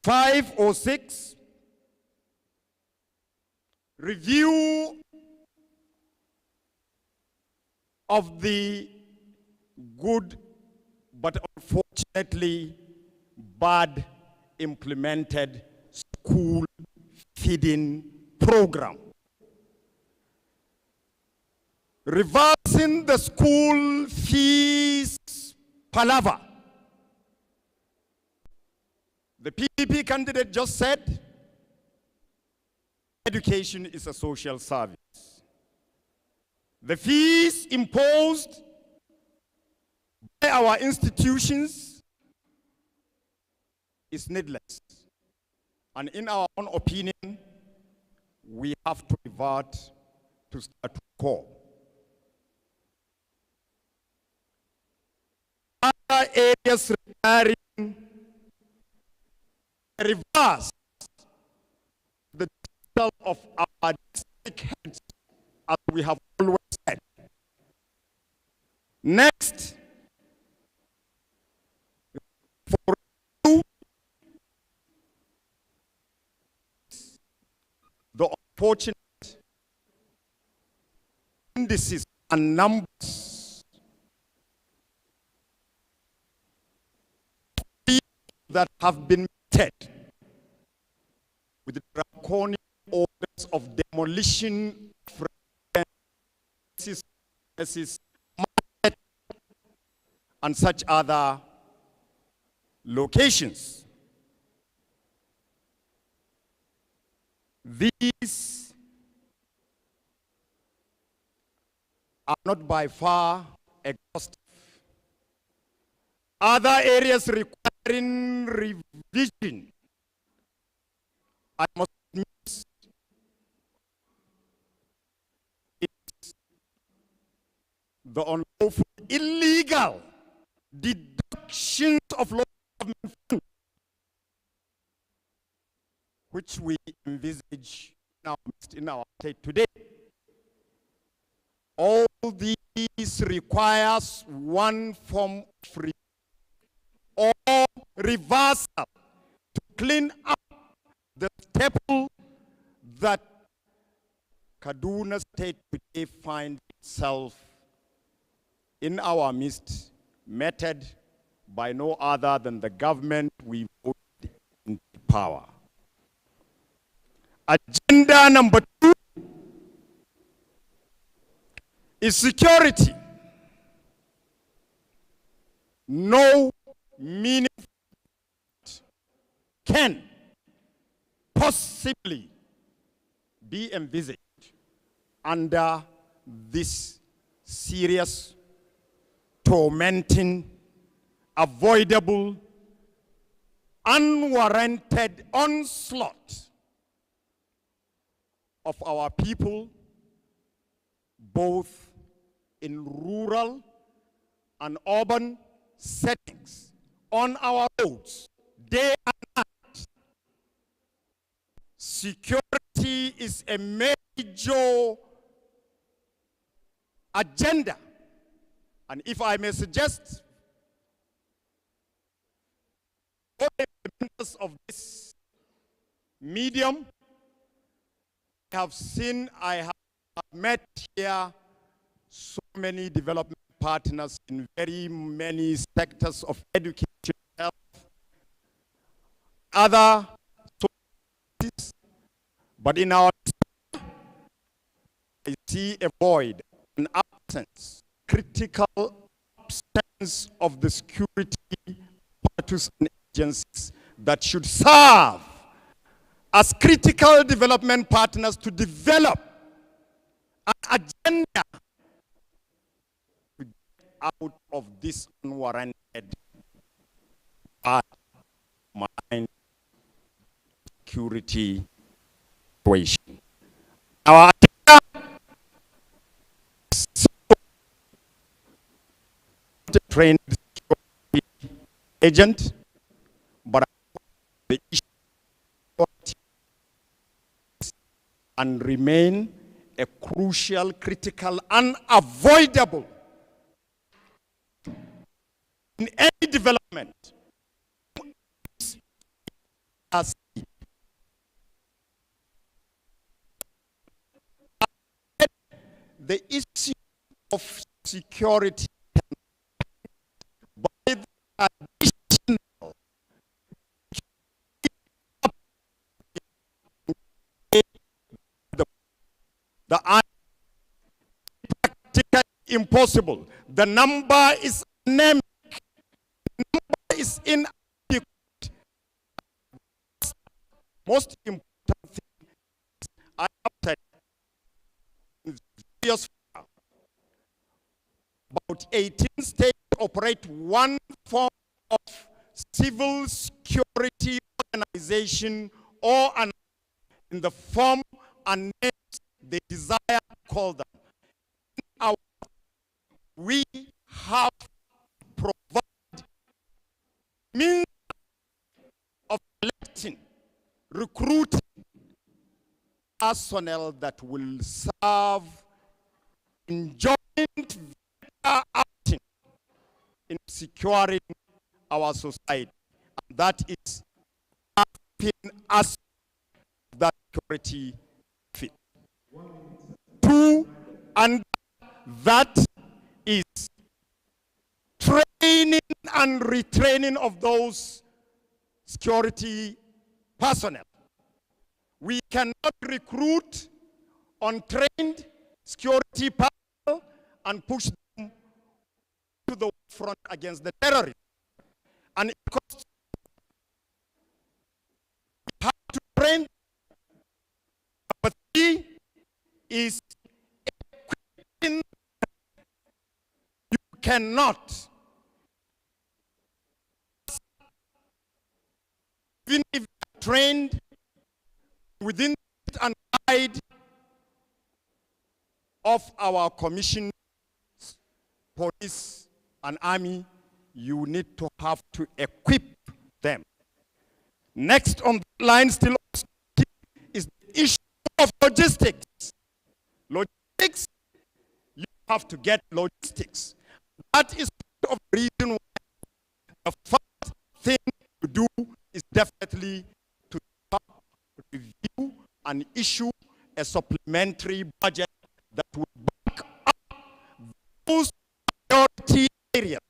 506, review of the good but unfortunately bad implemented school feeding program. Reversing the school fees palaver. The PDP candidate just said, education is a social service. The fees imposed by our institutions is needless. And in our own opinion, we have to revert to status quo. Other areas requiring a reverse the dismissal of our district heads, as we have always said. Next, for you, the unfortunate indices and numbers that have been met with the draconian orders of demolition of residences, and such other locations. These are not by far exhaustive. Other areas requiring revision, I must admit, is the unlawful, illegal deductions of local government funds, which we envisage in our state today. All these requires one form of or reversal to clean up the staple that Kaduna State today finds itself in our midst, meted by no other than the government we voted into power. Agenda number 2 is security. No meaningful can possibly be envisaged under this serious, tormenting, avoidable, unwarranted onslaught of our people, both in rural and urban settings, on our roads, day and night. Security is a major agenda. And if I may suggest, all the members of this medium I have met here so many development partners in very many sectors of education, health, other societies, but in our I see a void, an absence, critical absence of the security apparatus and agencies that should serve as critical development partners to develop an agenda to get out of this unwarranted bad mind security situation. Our agenda is to train the security agent, but the issue and remain a crucial, critical, unavoidable in any development. the issue of security by the additional the practically impossible. The number is anemic. The number is inadequate. Most important thing is I have said in various about 18 states operate one form of civil security organization or an in the form and names they desire to call them. We have provided means of selecting, recruiting personnel that will serve in joint acting in securing our society. And that is helping us that security fit. Two, and that is training and retraining of those security personnel. We cannot recruit untrained security personnel and push them to the front against the terrorists. And it costs. We have to train. Number three is equipping. You cannot, even if you are trained within and guide of our commission, police and army, you need to have to equip them. Next on the line still is the issue of logistics. Logistics, you have to get logistics. That is part of the reason why the first thing to do is definitely to review and issue a supplementary budget that will back up those priority areas.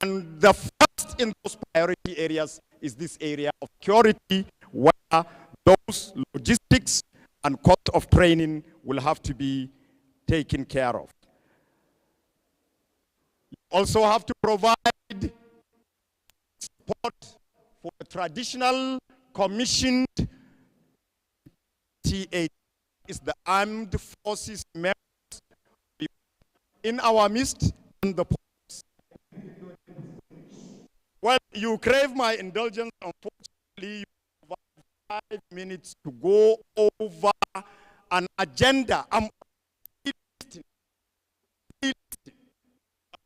And the first in those priority areas is this area of security, where those logistics and cost of training will have to be taken care of. You also have to provide support for the traditional commissioned TA, is the armed forces members in our midst and the police. Well, you crave my indulgence. Unfortunately, you have 5 minutes to go over an agenda. I'm listening.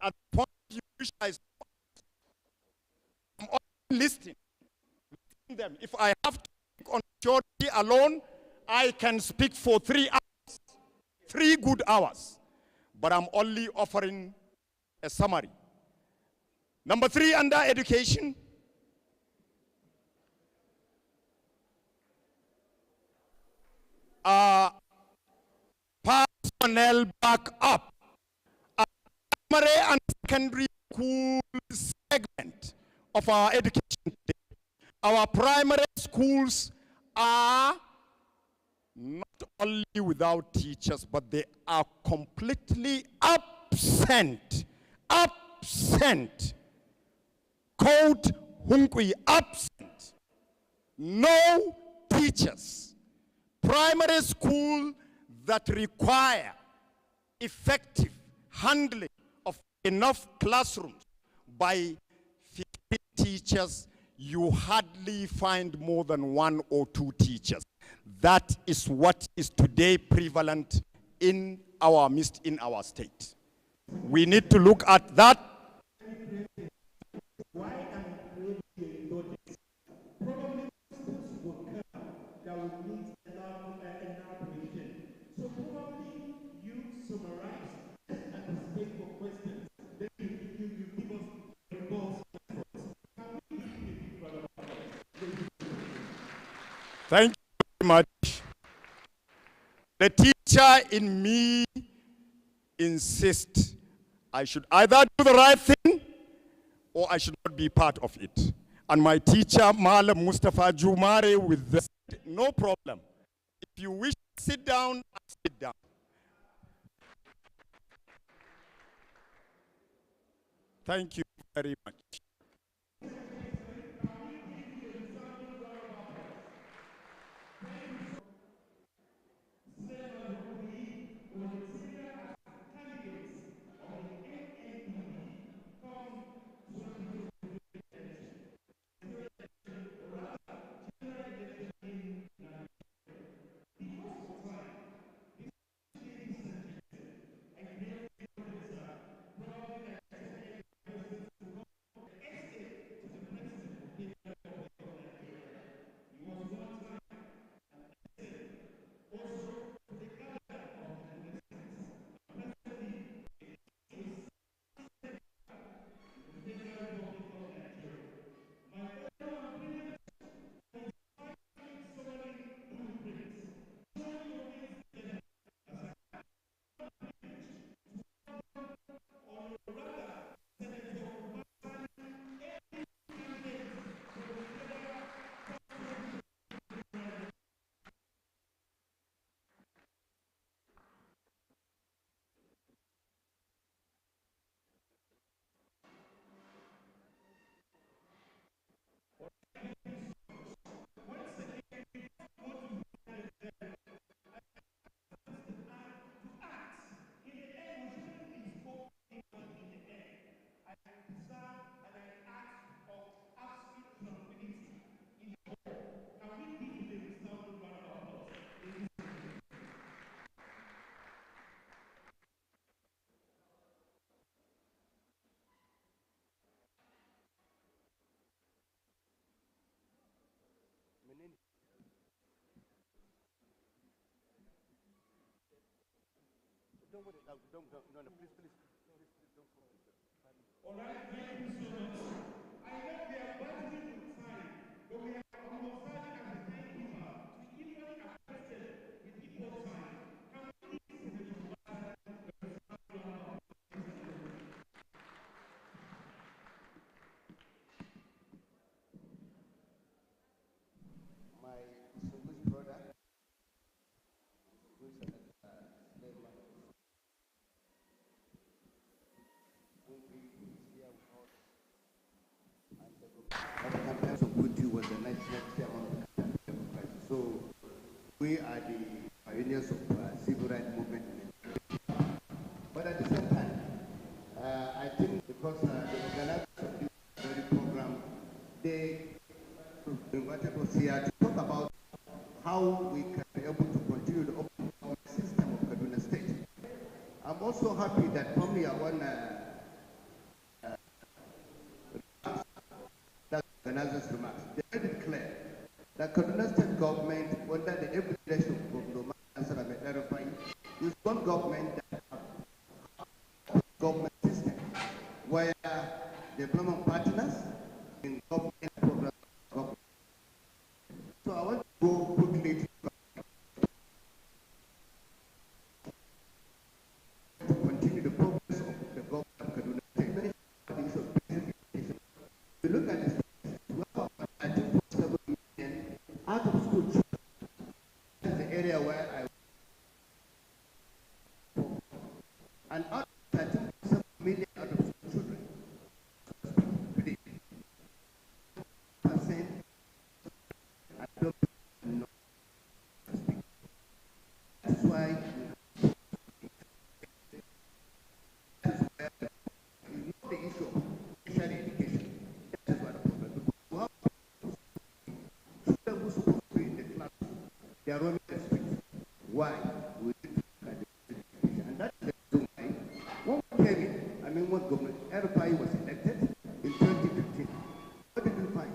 At the point you wish I stop, I'm only listening. Them. If I have to speak on security alone, I can speak for 3 hours, 3 good hours. But I'm only offering a summary. Number 3, under education, personnel backup. Primary and secondary school segment of our education today. Our primary schools are not only without teachers, but they are completely absent. Absent. Code Hunkui, absent. No teachers. Primary school that require effective handling of enough classrooms by 50 teachers, you hardly find more than 1 or 2 teachers. That is what is today prevalent in our midst, in our state. We need to look at that. Why am probably schools will come that will need elaboration. So probably you summarize and anticipate for questions. Then you give us results. Thank you very much. The teacher in me insist I should either do the right thing or I should not be part of it. And my teacher, Malam Mustafa Jumare, with this, no problem. If you wish to sit down, sit down. Thank you very much. No, please, please, don't focus. All right, thank you so much. I know we are battling with time, but we are almost starting as a timekeeper to equally affect it with equal time. Can we please my distinguished brother, who is an Suleiman, who is here with us, and the campaign of Kuti was the national chairman of the campaign. So we are the pioneers of civil rights movement. But at the same time, I think because the organizers of this very program, they invited us here to talk about how we can be able to continue the open government system of Kaduna State. I'm also happy that probably that organizers' remarks, they made it clear that Kaduna State government, under the every leadership of Governor Ansara Medarafai, is one government that has a government system where development partners in government programs. So I want to go quickly to continue the progress of the government of Kaduna State. The issue of basic education. We look at this, we have about 13.7 million out of school children. That's the area where and out of 13.7 million out of school children, percent I don't know. That's why it's not the issue of tertiary education. That is what the problem. Because we have children who are supposed to be in the class, they are roaming the streets. Why? We need to look at the education. And that's the reason why when we came in, I mean when Governor Erpai was elected in 2015, what did we find?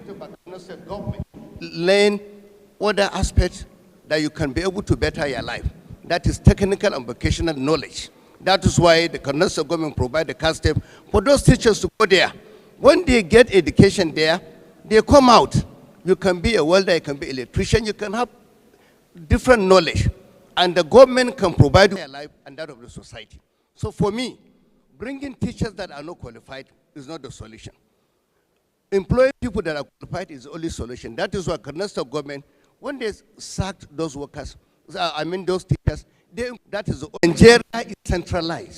initiative by the state government. Learn other aspects that you can be able to better your life. That is technical and vocational knowledge. That is why the Kaduna State government provide the cast step for those teachers to go there. When they get education there, they come out. You can be a welder, you can be an electrician, you can have different knowledge. And the government can provide their life and that of the society. So for me, bringing teachers that are not qualified is not the solution. Employing people that are qualified is the only solution. That is why Kaduna State government, when they sacked those workers, those teachers, that is Nigeria is centralized.